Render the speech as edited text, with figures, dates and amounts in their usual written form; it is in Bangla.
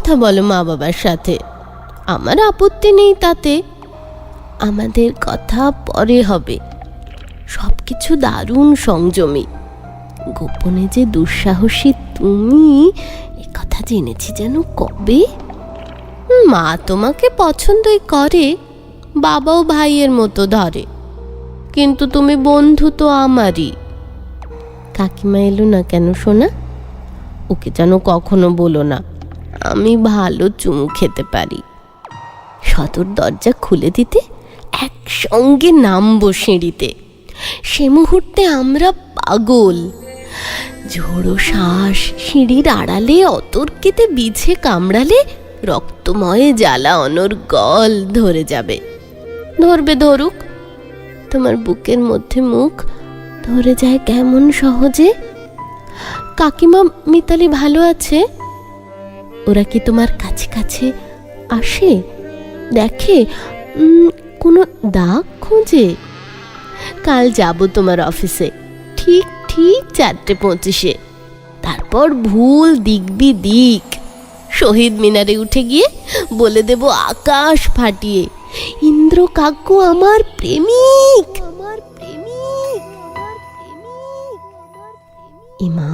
কথা বলো মা বাবার সাথে, আমার আপত্তি নেই তাতে। আমাদের কথা পরে হবে, সব কিছু দারুণ সংযমী। গোপনে যে দুঃসাহসী তুমি, এ কথা জেনেছি যেন কবে। মা তোমাকে পছন্দই করে, বাবাও ভাইয়ের মতো ধরে, কিন্তু তুমি বন্ধু তো আমারই। কাকিমা এলো না কেন সোনা? ওকে যেন কখনো বলো না, আমি ভালো চুমু খেতে পারি। সদর দরজা খুলে দিতে একসঙ্গে নামবো সিঁড়িতে। সে মুহূর্তে আমরা পাগল। ঝোড়ো শ্বাস সিঁড়ির আড়ালে অতর্কিতে বিছে কামড়ালে রক্তময় জ্বালা অনর্গল ধরে যাবে। ধরবে ধরুক, তোমার বুকের মধ্যে মুখ ধরে যায় কেমন সহজে। কাকিমা মিতালি ভালো আছে? ওরা কি তোমার কাছে কাছে আসে, দেখে, কোনো দাগ খোঁজে? কাল যাব তোমার অফিসে, ঠিক ঠিক 4:25। তারপর ভুল দিক বিদিক শহীদ মিনারে উঠে গিয়ে বলে দেব আকাশ ফাটিয়ে, ইন্দ্র কাব্য আমার প্রেমিক, আমার প্রেমিক, আমার প্রেমিক। ইমা